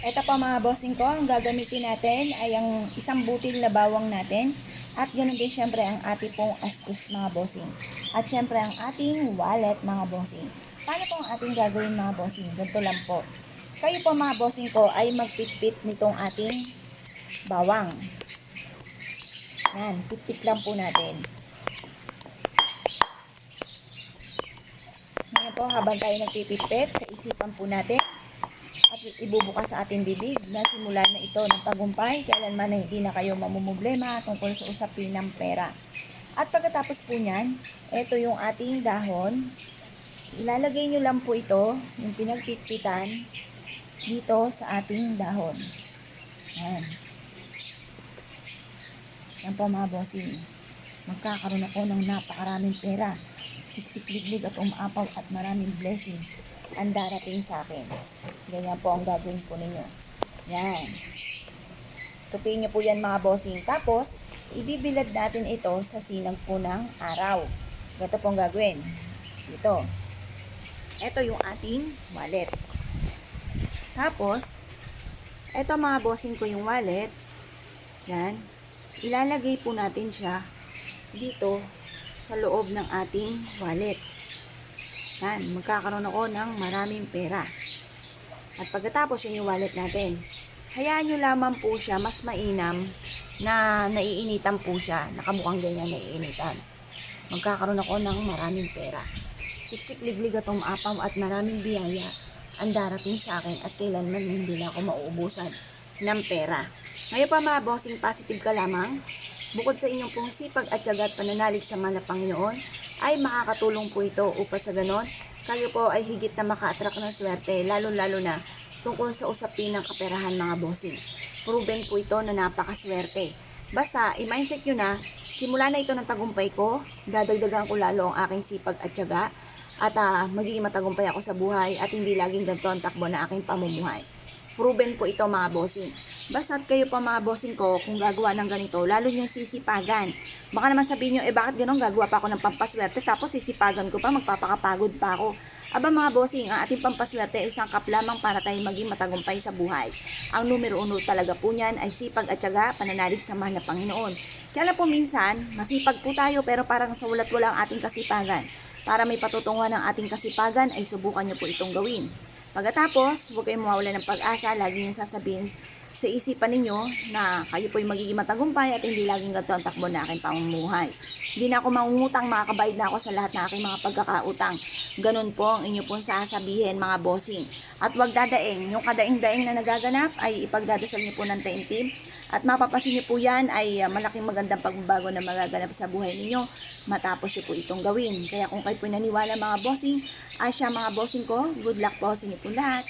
Ito po mga bossing ko, ang gagamitin natin ay ang isang butil na bawang natin. At ganoon din syempre ang ating pong astis mga bossing. At syempre ang ating wallet mga bossing. Paano po ang ating gagawin mga bossing? Ganito lang po. Kayo po mga bossing ko ay magpitpit nitong ating bawang. Yan, pitpit lang po natin. Ngayon po habang tayo nagpipitpit, sa isipan po natin at ibubukas sa ating bibig na simula na ito ng tagumpay, kailanman na hindi na kayo mamumblema tungkol sa usapin ng pera. At pagkatapos po niyan, ito yung ating dahon. Ilalagay nyo lang po ito, yung pinagpitpitan, dito sa ating dahon. Yan. Yan po mga bossing. Magkakaroon ako ng napakaraming pera. Siksik-liglig at umaapaw at maraming blessing ang darating sa akin. Ganyan po ang gagawin po ninyo. Yan. Tupiin nyo po yan mga bossing. Tapos, ibibilad natin ito sa sinag po ng araw. Ganito po ang gagawin. Ito. Ito yung ating wallet. Tapos, ito mga bossing ko yung wallet. Yan. Ilalagay po natin siya dito sa loob ng ating wallet. Yan, magkakaroon ako ng maraming pera. At pagkatapos yan yung wallet natin. Hayaan nyo lamang po siya, mas mainam na naiinitan po siya. Nakamukhang ganyan, naiinitan. Magkakaroon ako ng maraming pera. Siksik-liglig at umapaw at maraming biyaya ang darating sa akin at kailanman hindi na ako mauubusan ng pera. Ngayon pa mga bossing, positive ka lamang. Bukod sa inyong pong sipag at tiyaga at pananalig sa mga Panginoon, ay makakatulong po ito upang sa ganon, kayo po ay higit na maka-attract ng swerte, lalo-lalo na tungkol sa usapin ng kaperahan mga bossing. Proven po ito na napakaswerte. Basta, i-mindset nyo na, simula na ito ng tagumpay ko, dadagdagan ko lalo ang aking sipag at tiyaga, at magiging matagumpay ako sa buhay at hindi laging ganito ang takbo na aking pamumuhay. Proven po ito mga bossing. Basta't kayo pa mga bossing ko, kung gagawa ng ganito, lalo yung sisipagan. Baka naman sabihin nyo, bakit ganun, gagawa pa ako ng pampaswerte, tapos sisipagan ko pa, magpapakapagod pa ako. Aba mga bossing, ang ating pampaswerte ay isang kap lamang para tayo maging matagumpay sa buhay. Ang numero 1 talaga po niyan ay sipag at tiyaga, pananalig sa mahal na Panginoon. Kaya lang po minsan, masipag po tayo pero parang sa walat-wala ang ating kasipagan. Para may patutunguhan ng ating kasipagan, ay subukan nyo po itong gawin. Pagkatapos, huwag kayong mawawala ng pag-asa, lagi nyo sasabihin sa isipan ninyo na kayo po'y magiging matagumpay at hindi laging ganito ang takbo na aking pamumuhay. Hindi na ako mangungutang, makakabayad na ako sa lahat ng aking mga pagkakautang. Ganun po ang inyo pong sasabihin mga bossing. At huwag dadaing, yung kadaing-daing na nagaganap ay ipagdadasal niyo po ng taimtim. At mapapasin niyo po yan ay malaking magandang pagbabago na magaganap sa buhay ninyo matapos niyo po itong gawin. Kaya kung kayo po naniwala mga bossing, asya mga bossing ko, good luck po sa inyo po lahat.